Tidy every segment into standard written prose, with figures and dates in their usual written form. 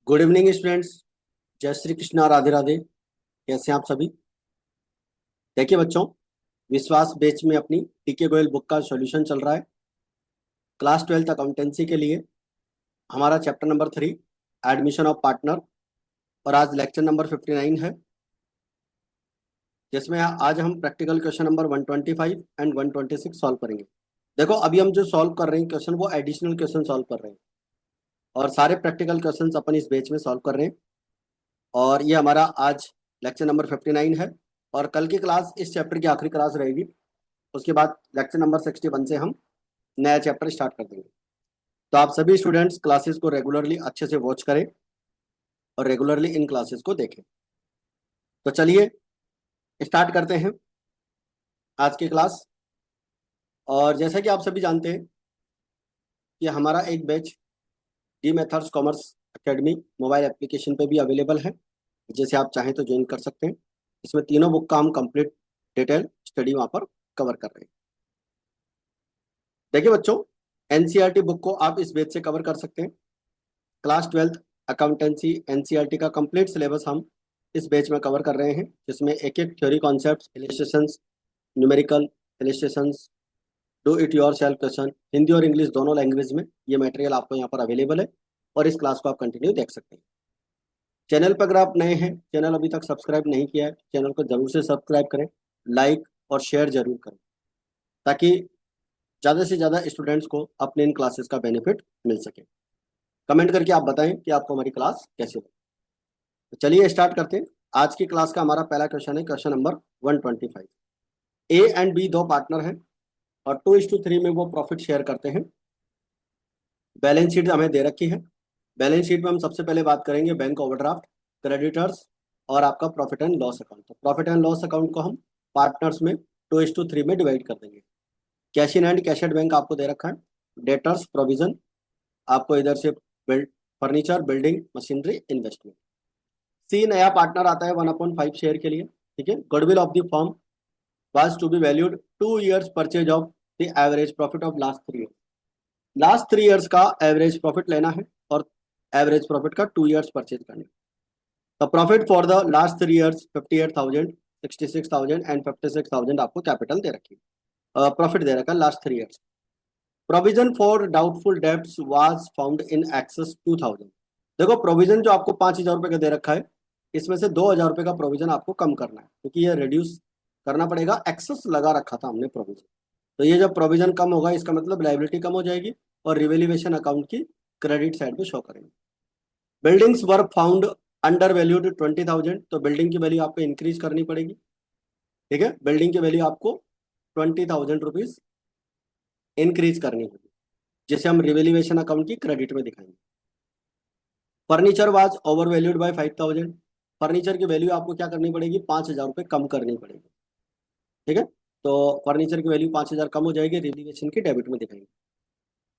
Good evening students. जय श्री कृष्णा, राधे राधे। कैसे हैं आप सभी? देखिए बच्चों, विश्वास बैच में अपनी टीके गोयल बुक का सॉल्यूशन चल रहा है क्लास 12th अकाउंटेंसी के लिए। हमारा chapter number 3 admission of partner, और आज लेक्चर नंबर 59 है, जिसमें आज हम practical question number 125 and 126 solve करेंगे। देखो, अभी हम जो सॉल्व कर रहे हैं क्वेश्चन, वो एडिशनल क्वेश्चन सॉल्व कर रहे हैं और सारे प्रैक्टिकल क्वेश्चन अपन इस बैच में सॉल्व कर रहे हैं। और ये हमारा आज लेक्चर नंबर 59 है और कल की क्लास इस चैप्टर की आखिरी क्लास रहेगी। उसके बाद लेक्चर नंबर 61 से हम नया चैप्टर स्टार्ट कर देंगे। तो आप सभी स्टूडेंट्स क्लासेस को रेगुलरली अच्छे से वॉच करें और रेगुलरली इन क्लासेस को देखें। तो चलिए स्टार्ट करते हैं आज की क्लास। और जैसा कि आप सभी जानते हैं कि हमारा एक batch D methods commerce academy mobile application पे भी अवेलेबल है, जिसे आप चाहें तो ज्वाइन कर सकते हैं। इसमें तीनों बुक का हम कंप्लीट डिटेल स्टडी वहाँ पर कवर कर रहे हैं। देखिए बच्चों, एनसीईआरटी बुक को आप इस बैच से कवर कर सकते हैं। क्लास 12th अकाउंटेंसी एनसीईआरटी का कंप्लीट सिलेबस हम इस बैच में कवर कर रहे हैं, जिसमें एक एक theory concepts, illustrations, numerical illustrations, do it your self question, Hindi और इंग्लिश दोनों लैंग्वेज में ये मटेरियल आपको यहाँ पर अवेलेबल है और इस क्लास को आप कंटिन्यू देख सकते हैं। चैनल पर अगर आप नए हैं, चैनल अभी तक सब्सक्राइब नहीं किया है, चैनल को जरूर से सब्सक्राइब करें, लाइक और शेयर जरूर करें, ताकि ज़्यादा से ज़्यादा स्टूडेंट्स को अपने इन क्लासेस का बेनिफिट मिल सके। कमेंट करके आप बताएं कि आपको हमारी क्लास कैसी लगी। तो चलिए स्टार्ट करते हैं। आज की क्लास का हमारा पहला क्वेश्चन है question number 125। A and B दो पार्टनर हैं और 2:3 में वो प्रॉफिट शेयर करते हैं। बैलेंस शीट हमें दे रखी है। बैलेंस शीट में हम सबसे पहले बात करेंगे बैंक ओवरड्राफ्ट, क्रेडिटर्स और आपका प्रॉफिट एंड लॉस अकाउंट। तो प्रॉफिट एंड लॉस अकाउंट को हम पार्टनर्स में 2:3 में डिवाइड कर देंगे। Cash in and cash at bank आपको दे रखा है। डेटर्स प्रोविजन आपको इधर से फर्नीचर, बिल्डिंग, मशीनरी, इन्वेस्टमेंट। सी नया पार्टनर आता है 1/5 शेयर के लिए। ठीक है। Goodwill of the firm was to be valued 2 years purchase of the average profit of last 3 years। Last 3 years का एवरेज प्रॉफिट लेना है और एवरेज प्रॉफिट का 2 years परचेज करना है। तो profit for the last 3 years 58,000, 66,000 and 56,000 आपको capital दे रखी है, प्रॉफिट दे रखा है last 3 years। Provision for doubtful debts was found in excess 2,000। देखो, प्रोविजन जो आपको 5,000 रुपये का दे रखा है, इसमें से 2,000 रुपये का प्रोविजन आपको कम करना है, क्योंकि ये रिड्यूस करना पड़ेगा। एक्सेस लगा रखा था हमने प्रोविजन, तो ये जब प्रोविजन कम होगा इसका मतलब लाइबिलिटी कम हो जाएगी और रिवेल्यूएशन अकाउंट की क्रेडिट साइड पे शो करेंगे। Buildings were found under valued 20,000, तो बिल्डिंग की वैल्यू आपको इंक्रीज करनी पड़ेगी। ठीक है, बिल्डिंग की वैल्यू आपको 20,000 रुपीज इंक्रीज करनी होगी, जिसे हम रिवेल्यूएशन अकाउंट की क्रेडिट में दिखाएंगे। Furniture was over valued bye 5,000, furniture की वैल्यू आपको क्या करनी पड़ेगी, 5,000 रुपये कम करनी पड़ेगी। ठीक है, तो फर्नीचर की वैल्यू 5,000 कम हो जाएगी, रिवेल्यूएशन की डेबिट में दिखाएंगे।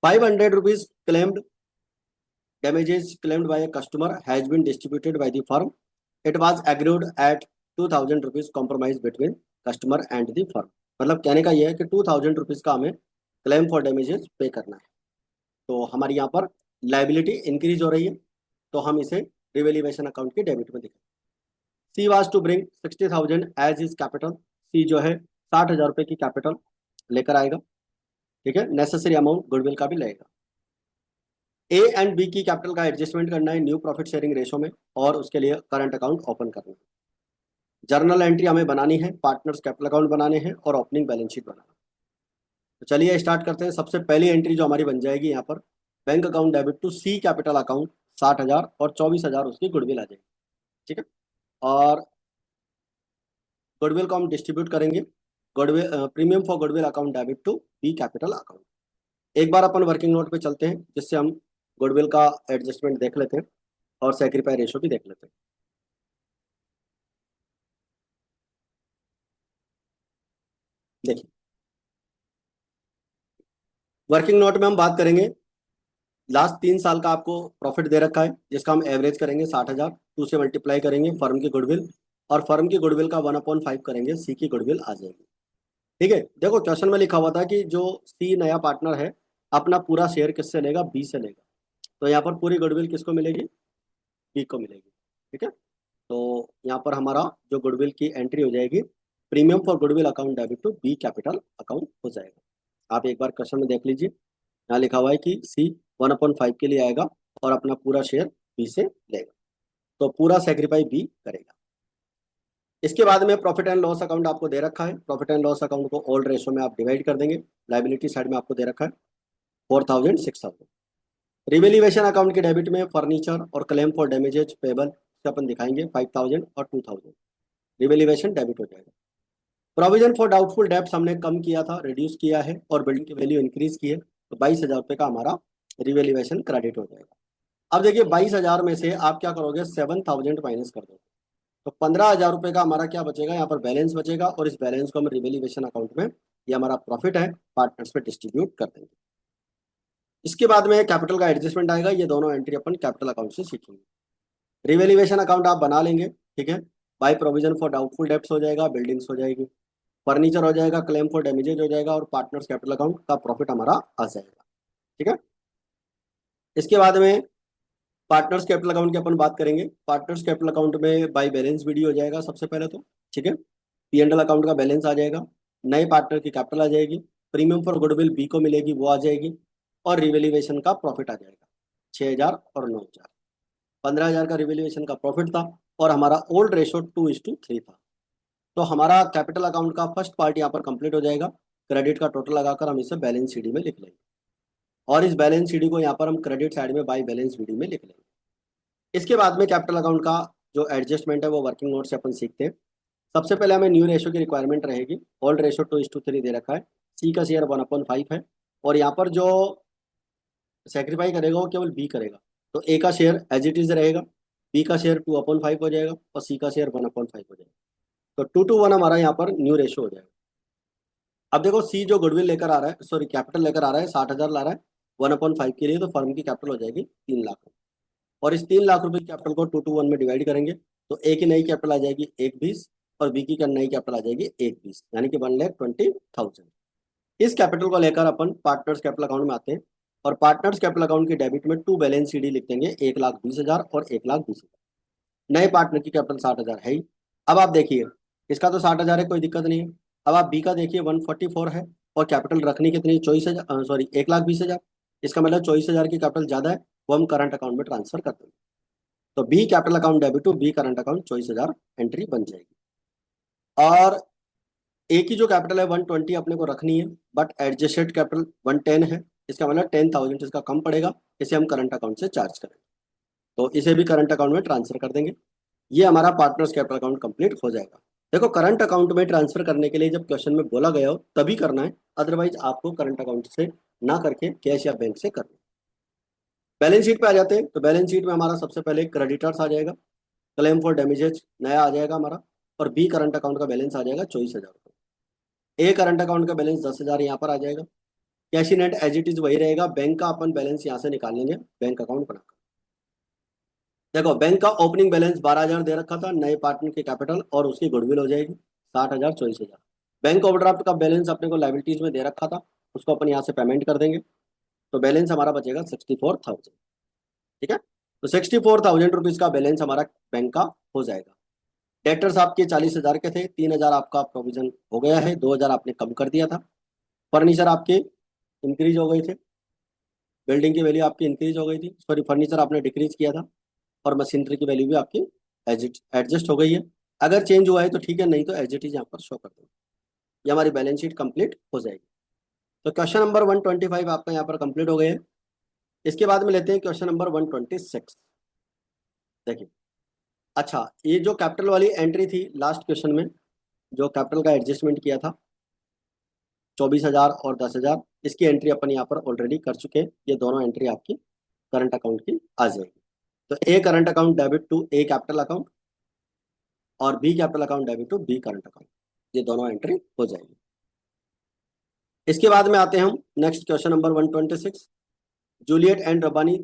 500 rupees claimed damages claimed by a customer has been distributed by the firm. It was agreed at 2,000 rupees compromise between customer and the firm। मतलब कहने का यह है कि 2,000 रुपीज का हमें क्लेम फॉर डैमेजेस पे करना है। तो हमारी यहाँ पर लाइबिलिटी इंक्रीज हो रही है, तो हम इसे रिवेल्यूएशन अकाउंट की डेबिट में दिखाएं। C was to bring 60,000 as his capital. C जो है 60,000 रुपये की कैपिटल लेकर आएगा। ठीक है, नेसेसरी अमाउंट गुडविल का भी लेगा। ए एंड बी की कैपिटल का एडजस्टमेंट करना है न्यू प्रॉफिट शेयरिंग रेशो में, और उसके लिए करंट अकाउंट ओपन करना है। जर्नल एंट्री हमें बनानी है, पार्टनर्स कैपिटल अकाउंट बनाने हैं और ओपनिंग बैलेंस शीट बनाना है। तो चलिए स्टार्ट करते हैं। सबसे पहली एंट्री जो हमारी बन जाएगी यहाँ पर, bank account debit to C capital account 60,000 और 24,000 उसकी गुडविल आ जाएगी। ठीक है, और गुडविल को हम डिस्ट्रीब्यूट करेंगे। Goodwill premium for goodwill account debit to B capital account. एक बार अपन वर्किंग नोट पे चलते हैं, जिससे हम गुडविल का एडजस्टमेंट देख लेते हैं और सैक्रिफाई रेशो भी देख लेते हैं। देखिए, वर्किंग नोट में हम बात करेंगे, लास्ट 3 साल का आपको प्रॉफिट दे रखा है, जिसका हम एवरेज करेंगे 60,000, 2 से मल्टीप्लाई करेंगे फर्म की गुडविल, और फर्म की गुडविल का 1/5 करेंगे, सी की गुडविल आ जाएगी। ठीक है, देखो क्वेश्चन में लिखा हुआ था कि जो सी नया पार्टनर है अपना पूरा शेयर किससे लेगा, बी से लेगा। तो यहाँ पर पूरी गुडविल किसको मिलेगी, बी को मिलेगी। ठीक है, तो यहाँ पर हमारा जो गुडविल की एंट्री हो जाएगी, premium for goodwill account debit to B capital account हो जाएगा। आप एक बार क्वेश्चन में देख लीजिए, यहाँ लिखा हुआ है कि सी 1/5 के लिए आएगा और अपना पूरा शेयर बी से लेगा, तो पूरा सेक्रीफाई बी करेगा। इसके बाद में प्रॉफिट एंड लॉस अकाउंट आपको दे रखा है। प्रॉफिट एंड लॉस अकाउंट को ओल्ड रेशो में आप डिवाइड कर देंगे। लाइबिलिटी साइड में आपको दे रखा है 4000 6000। रिवेल्यूएशन अकाउंट के डेबिट में फर्नीचर और क्लेम फॉर डैमेजेज पेबल से अपन दिखाएंगे 5000 और 2000। रिवेल्यूएशन डेबिट हो जाएगा। प्रोविजन फॉर डाउटफुल डेब्ट्स हमने कम किया था, रिड्यूस किया है, और बिल्डिंग की वैल्यू इंक्रीज की है, तो 22,000 रुपये का हमारा रिवेल्यूएशन क्रेडिट हो जाएगा। अब देखिए 22,000 में से आप क्या करोगे, 7,000 माइनस कर दो, तो 15,000 रुपये का हमारा क्या बचेगा, यहाँ पर बैलेंस बचेगा, और इस बैलेंस को हम रिवेल्यूएशन अकाउंट में, ये हमारा प्रॉफिट है, पार्टनर्स पे डिस्ट्रीब्यूट कर देंगे। इसके बाद में कैपिटल का एडजस्टमेंट आएगा, ये दोनों एंट्री अपन कैपिटल अकाउंट से सीखेंगे। रिवेल्यूएशन अकाउंट आप बना लेंगे, ठीक है। By provision for doubtful debts हो जाएगा, बिल्डिंग्स हो जाएगी, फर्नीचर हो जाएगा, क्लेम फॉर डैमेजेज हो जाएगा, और पार्टनर्स कैपिटल अकाउंट का प्रॉफिट हमारा आ जाएगा। ठीक है, इसके बाद में पार्टनर्स कैपिटल अकाउंट की अपन बात करेंगे। पार्टनर्स कैपिटल अकाउंट में बाय बैलेंस वीडियो हो जाएगा सबसे पहले तो, ठीक है। P&L अकाउंट का बैलेंस आ जाएगा, नए पार्टनर की कैपिटल आ जाएगी, प्रीमियम फॉर गुडविल बी को मिलेगी वो आ जाएगी, और रिवेल्यूएशन का प्रॉफिट आ जाएगा 6,000 और 9,000। 15,000 का रिवेल्यूएशन का प्रॉफिट था, और हमारा ओल्ड रेशो 2:3 था। तो हमारा कैपिटल अकाउंट का फर्स्ट पार्ट यहाँ पर कंप्लीट हो जाएगा। क्रेडिट का टोटल लगाकर हम इसे बैलेंस शीट में लिख लेंगे, और इस बैलेंस शीट को यहाँ पर हम क्रेडिट साइड में बाय बैलेंस शीट में लिख लेंगे। इसके बाद में कैपिटल अकाउंट का जो एडजस्टमेंट है वो वर्किंग नोट से अपन सीखते हैं। सबसे पहले हमें न्यू रेशो की रिक्वायरमेंट रहेगी। ओल्ड रेशो 2:3 दे रखा है, सी का शेयर 1/5 है, और यहाँ पर जो सेक्रीफाई करेगा वो केवल बी करेगा, तो ए का शेयर एज इट इज रहेगा, बी का शेयर 2/5 हो जाएगा, और सी का शेयर 1/5 हो जाएगा, तो 2:1 हमारा यहाँ पर न्यू रेशो हो जाएगा। अब देखो सी जो गुडविल लेकर आ रहा है, सॉरी कैपिटल लेकर आ रहा है, 60,000 ला रहा है 1/5 के लिए, तो फर्म की कैपिटल हो जाएगी 3 लाख, और इस 3 लाख रुपए की कैपिटल को 2:1 में डिवाइड करेंगे, तो ए की नई कैपिटल आ जाएगी 1,20, और बी की नई कैपिटल आ जाएगी 1,20, यानी कि 1,20,000। इस कैपिटल को लेकर अपन पार्टनर्स कैपिटल अकाउंट में आते हैं, और पार्टनर्स कैपिटल अकाउंट की डेबिट में टू बैलेंस शीट लिख देंगे, 1,20,000 और 1,20,000। नए पार्टनर की कैपिटल 60,000 है ही। अब आप देखिए, इसका तो 60,000 है, कोई दिक्कत नहीं है। अब आप बी का देखिए 144 है, और कैपिटल रखनी कितनी, 24,000, सॉरी 1,20,000। इसका मतलब 24,000 की कैपिटल ज्यादा है, वो हम करंट अकाउंट में ट्रांसफर कर देंगे, तो B capital account debit to B current account 24,000 entry बन जाएगी। और ए की जो कैपिटल है 120 अपने को रखनी है, बट एडजस्टेड कैपिटल 110 है, इसका मतलब 10,000 इसका कम पड़ेगा, इसे हम करंट अकाउंट से चार्ज करेंगे, तो इसे भी करंट अकाउंट में ट्रांसफर कर देंगे। ये हमारा पार्टनर्स कैपिटल अकाउंट कंप्लीट हो जाएगा। देखो करंट अकाउंट में ट्रांसफर करने के लिए जब क्वेश्चन में बोला गया हो तभी करना है, अदरवाइज आपको करंट अकाउंट से ना करके कैश या बैंक से करना है। बैलेंस शीट पे आ जाते हैं, तो बैलेंस शीट में हमारा सबसे पहले क्रेडिटर्स आ जाएगा, क्लेम फॉर डैमेजेज नया आ जाएगा हमारा, और बी करंट अकाउंट का बैलेंस आ जाएगा 24,000 रुपये। ए करंट अकाउंट का बैलेंस 10,000 यहाँ पर आ जाएगा। Cash in hand as it is वही रहेगा, बैंक का अपन बैलेंस यहाँ से निकाल लेंगे बैंक अकाउंट बनाकर। देखो बैंक का ओपनिंग बैलेंस 12,000 दे रखा था, नए पार्टनर की कैपिटल और उसकी गुडविल हो जाएगी 60,000 24,000। बैंक ओवरड्राफ्ट का बैलेंस अपने को लाइबिलिटीज में दे रखा था, उसको अपन यहाँ से पेमेंट कर देंगे, तो बैलेंस हमारा बचेगा 64,000। ठीक है, तो 64,000 रुपीज का बैलेंस हमारा बैंक का हो जाएगा। डेटर्स आपके 40,000 के थे, 3,000 आपका प्रोविजन हो गया है, 2,000 आपने कम कर दिया था। फर्नीचर आपके इंक्रीज हो गए थे, बिल्डिंग की वैल्यू आपकी इंक्रीज हो गई थी, सॉरी फर्नीचर आपने डिक्रीज किया था, और मशीनरी की वैल्यू भी आपकी एडजस्ट हो गई है। अगर चेंज हुआ है तो ठीक है, नहीं तो एज इट इज यहाँ पर शो कर देंगे। ये हमारी बैलेंस शीट कंप्लीट हो जाएगी। तो क्वेश्चन नंबर 125 आपका यहाँ पर कंप्लीट हो गए हैं। इसके बाद में लेते हैं क्वेश्चन नंबर 126। देखिए, अच्छा ये जो कैपिटल वाली एंट्री थी लास्ट क्वेश्चन में, जो कैपिटल का एडजस्टमेंट किया था 24,000 और 10,000, इसकी एंट्री अपन यहाँ पर ऑलरेडी कर चुके हैं। ये दोनों एंट्री आपकी करंट अकाउंट की आ जाएगी। तो A current account debit to A capital account, और B capital account debit to B current account, ये दोनों एंट्री हो जाएगी। इसके बाद में आते हैं हम next question number 126। Juliet and Rabbani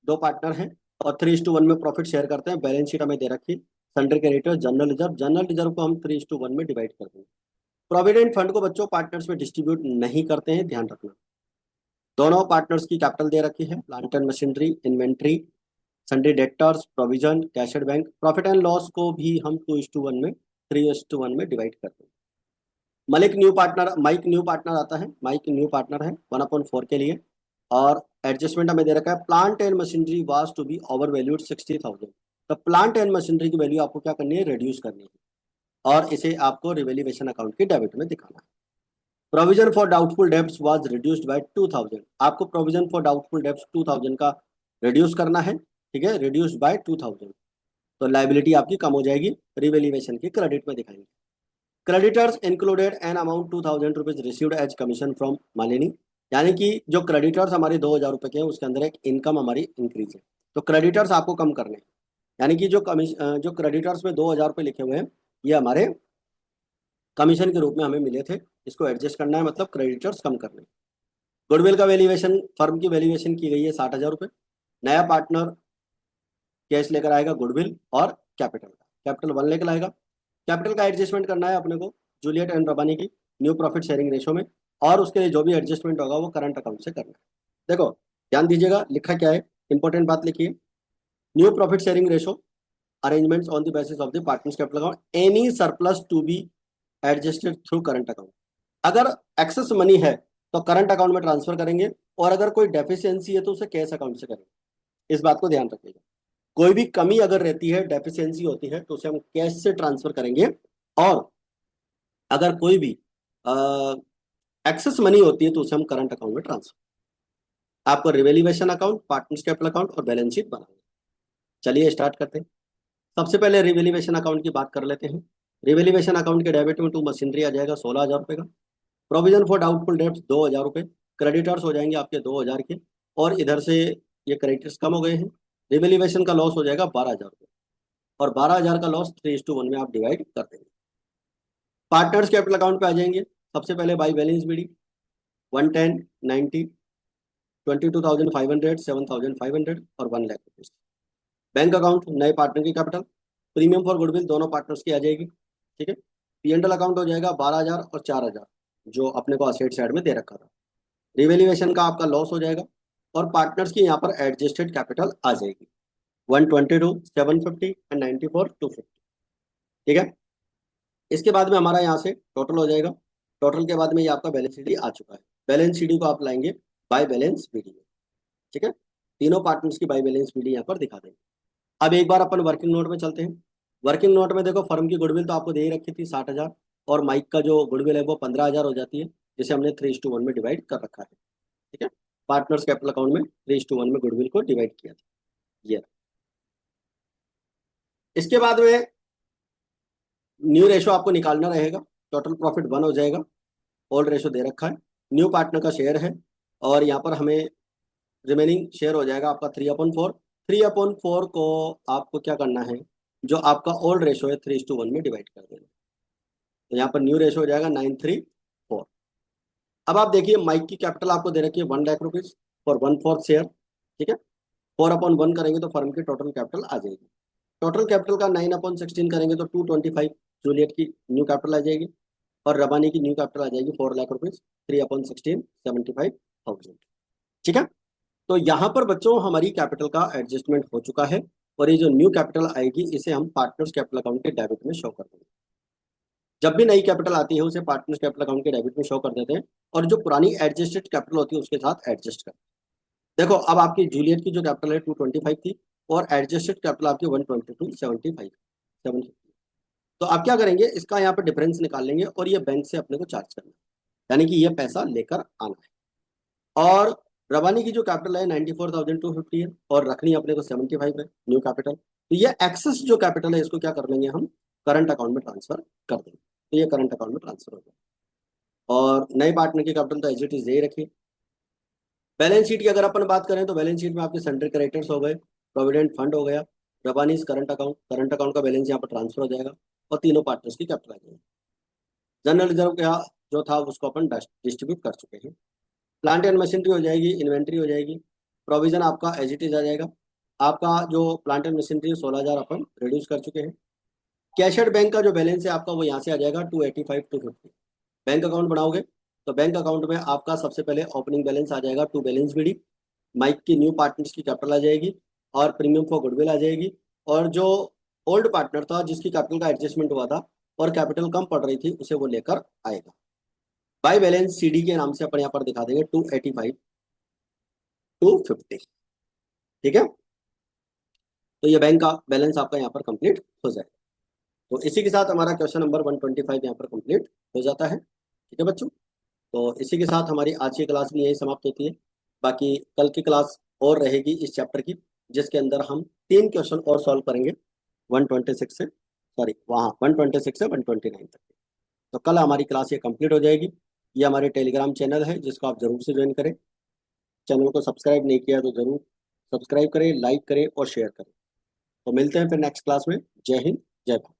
दो पार्टनर हैं, और 3:1 में प्रॉफिट शेयर करते हैं। बैलेंस शीट हमें दे रखी, सन्ड्री क्रेडिटर जनरल रिजर्व को हम 3:1 में डिवाइड कर देंगे। प्रोविडेंट फंड को बच्चों पार्टनर्स में डिस्ट्रीब्यूट नहीं करते हैं, ध्यान रखना। दोनों पार्टनर्स की कैपिटल दे रखी है, plant and machinery, inventory, sundry debtors, provision, cash at bank, profit and loss को भी हम 2:1 में 3:1 में डिवाइड करते हैं। माइक न्यू पार्टनर आता है, माइक न्यू पार्टनर है 1/4 के लिए, और एडजस्टमेंट हमें दे रखा है plant and machinery was to be over valued 60,000। तो प्लांट एंड मशीनरी की वैल्यू आपको क्या करनी है, रिड्यूस करनी है, और इसे आपको रिवैल्यूएशन अकाउंट के डेबिट में दिखाना है। Provision for doubtful debts was reduced by 2000। आपको प्रोविजन फॉर डाउटफुल डेब्ट्स 2000 का रिड्यूस करना है, ठीक है, रिड्यूस्ड बाय 2000। तो लाइबिलिटी आपकी कम हो जाएगी, रिवैल्यूएशन की क्रेडिट में दिखाएंगे। Creditors included an amount 2000 rupees received as commission from Malini, यानी कि जो क्रेडिटर्स हमारे 2000 रुपये के हैं उसके अंदर एक इनकम हमारी इंक्रीज है, तो क्रेडिटर्स आपको कम करने हैं, यानी कि जो क्रेडिटर्स में 2000 रुपये लिखे हुए हैं ये हमारे कमीशन के रूप में हमें मिले थे, इसको एडजस्ट करना है, मतलब क्रेडिटर्स कम करने। गुडविल का वैल्यूएशन, फर्म की वैल्यूएशन की गई है 60,000 रुपये। नया पार्टनर कैश लेकर आएगा गुडविल और कैपिटल 1 लेकर आएगा। कैपिटल का एडजस्टमेंट करना है अपने को जूलियट एंड रबानी की न्यू प्रॉफिट शेयरिंग रेशो में, और उसके लिए जो भी एडजस्टमेंट होगा वो करंट अकाउंट से करना है। देखो ध्यान दीजिएगा, लिखा क्या है, इंपॉर्टेंट बात लिखिए, new profit sharing ratio arrangements on the basis of the partners capital account, any surplus to be adjusted through current account. अगर एक्सेस मनी है तो करंट अकाउंट में ट्रांसफर करेंगे, और अगर कोई डेफिशिएंसी है तो उसे कैश अकाउंट से करेंगे। इस बात को ध्यान रखिएगा, कोई भी कमी अगर रहती है, डेफिशिएंसी होती है, तो उसे हम कैश से ट्रांसफर करेंगे, और अगर कोई भी एक्सेस मनी होती है तो उसे हम करंट अकाउंट में ट्रांसफर। आपको revaluation account, partners capital account और बैलेंस शीट बनाएंगे। चलिए स्टार्ट करते हैं। सबसे पहले रिवैल्यूएशन अकाउंट की बात कर लेते हैं। रिवैल्यूएशन अकाउंट के डेबिट में टू मशीनरी आ जाएगा 16,000 रुपये का। प्रोविजन फॉर डाउटफुल डेब्ट्स 2,000 रुपये, क्रेडिटर्स हो जाएंगे आपके 2,000 के, और इधर से ये क्रेडिटर्स कम हो गए हैं। रिवैल्यूएशन का लॉस हो जाएगा 12,000 रुपये, और 12,000 का लॉस 3:1 में आप डिवाइड कर देंगे। पार्टनर्स कैपिटल अकाउंट पे आ जाएंगे। सबसे पहले बाई बैलेंस बीडी 110, 90, 22,500, 7,500 और 1 लाख रुपीज। बैंक अकाउंट नए पार्टनर की कैपिटल, प्रीमियम फॉर गुडविल दोनों पार्टनर्स की आ जाएगी, ठीक है। P&L अकाउंट हो जाएगा 12,000 और 4,000 जो अपने को असेट साइड में दे रखा था। रिवैल्यूएशन का आपका लॉस हो जाएगा, और पार्टनर्स की यहाँ पर एडजस्टेड कैपिटल आ जाएगी 122, 750 एंड 94, 250, ठीक है। इसके बाद में हमारा यहाँ से टोटल हो जाएगा। टोटल के बाद में ये आपका बैलेंस शीट आ चुका है। बैलेंस शीट को आप लाएंगे बाय बैलेंस बीडी में, ठीक है। तीनों पार्टनर्स की बाय बैलेंस बीडी यहाँ पर दिखा देंगे। अब एक बार अपन वर्किंग नोट में चलते हैं। वर्किंग नोट में देखो, फर्म की गुडविल तो आपको दे ही रखी थी 60,000, और माइक का जो गुडविल है वो 15,000 हो जाती है, जिसे हमने 3:1 में डिवाइड कर रखा है, ठीक है। पार्टनर्स कैपिटल अकाउंट में 3:1 में गुडविल को डिवाइड किया था ये। इसके बाद में न्यू रेशो आपको निकालना रहेगा। टोटल प्रॉफिट 1 हो जाएगा, ओल्ड रेशो दे रखा है, न्यू पार्टनर का शेयर है, और यहाँ पर हमें रिमेनिंग शेयर हो जाएगा आपका 3/4। 3/4 को आपको क्या करना है, जो आपका ओल्ड रेशो है 3:1 में डिवाइड कर देना। तो यहाँ पर न्यू रेशो हो जाएगा 934। अब आप देखिए माइक की कैपिटल आपको दे रखी है 1 लाख रुपीज फॉर 1/4 शेयर, ठीक है। 4/1 करेंगे तो फर्म की टोटल कैपिटल आ जाएगी। टोटल कैपिटल का 9/16 करेंगे तो 225 जूलियट की न्यू कैपिटल आ जाएगी, और रबानी की न्यू कैपिटल आ जाएगी 4 लाख रुपीज, 3/16 75,000, ठीक है। तो यहाँ पर बच्चों हमारी कैपिटल का एडजस्टमेंट हो चुका है, और ये जो न्यू कैपिटल आएगी इसे हम पार्टनर्स कैपिटल अकाउंट के डेबिट में शो कर देंगे। जब भी नई कैपिटल आती है उसे पार्टनर्स कैपिटल अकाउंट के डेबिट में शो कर देते हैं, और जो पुरानी एडजस्टेड कैपिटल होती है उसके साथ एडजस्ट कर। देखो अब आपकी जूलियट की जो कैपिटल है 225 थी, और एडजस्टेड कैपिटल आपकी 122, 75, 750। तो आप क्या करेंगे, इसका यहाँ पर डिफरेंस निकाल लेंगे, और ये बैंक से अपने को चार्ज करना है, यानी कि ये पैसा लेकर आना है। और रबानी की जो कैपिटल है 94,250 है, और रखनी अपने को 75 है न्यू कैपिटल। तो ये एक्सेस जो कैपिटल है इसको क्या कर लेंगे हम, करंट अकाउंट में ट्रांसफर कर देंगे। तो ये करंट अकाउंट में ट्रांसफर हो जाएगा, और नए पार्टनर की कैपिटल तो एज इट इज दे रखिए। बैलेंस शीट की अगर अपन बात करें तो बैलेंस शीट में आपके सन्ड्री क्रेडिटर्स हो गए, प्रोविडेंट फंड हो गया, रबानीज करंट अकाउंट का बैलेंस यहाँ पर ट्रांसफर हो जाएगा, और तीनों पार्टनर्स की कैपिटल आ जाएगी। जनरल रिजर्व का जो था उसको अपन डिस्ट्रीब्यूट कर चुके हैं। प्लांट एंड मशीनरी हो जाएगी, इन्वेंट्री हो जाएगी, प्रोविजन आपका एज इट इज आ जाएगा। आपका जो plant and machinery 16,000 upon reduce कर चुके हैं। कैश एट बैंक का जो बैलेंस है आपका वो यहाँ से आ जाएगा 285, 250। बैंक अकाउंट बनाओगे तो बैंक अकाउंट में आपका सबसे पहले ओपनिंग बैलेंस आ जाएगा 2 बैलेंस बीडी, माइक की न्यू पार्टनर्स की कैपिटल आ जाएगी, और प्रीमियम फॉर गुडविल आ जाएगी, और जो ओल्ड पार्टनर था जिसकी कैपिटल का एडजस्टमेंट हुआ था और कैपिटल कम पड़ रही थी उसे वो लेकर आएगा। बाय बैलेंस सीडी के नाम से अपन यहाँ पर दिखा देंगे 285 250। ठीक है, तो ये बैंक का बैलेंस आपका यहाँ पर कंप्लीट हो जाएगा। तो इसी के साथ हमारा क्वेश्चन नंबर 125 यहाँ पर कंप्लीट हो जाता है। ठीक है बच्चों, तो इसी के साथ हमारी आज की क्लास भी यही समाप्त होती है। बाकी कल की क्लास और रहेगी इस चैप्टर की, जिसके अंदर हम 3 क्वेश्चन और सॉल्व करेंगे 126 से, सॉरी वहाँ 126 से 129 तक। तो कल हमारी क्लास ये कंप्लीट हो जाएगी। ये हमारे टेलीग्राम चैनल है जिसको आप जरूर से ज्वाइन करें। चैनल को सब्सक्राइब नहीं किया तो जरूर सब्सक्राइब करें, लाइक करें और शेयर करें। तो मिलते हैं फिर नेक्स्ट क्लास में। जय हिंद, जय भारत।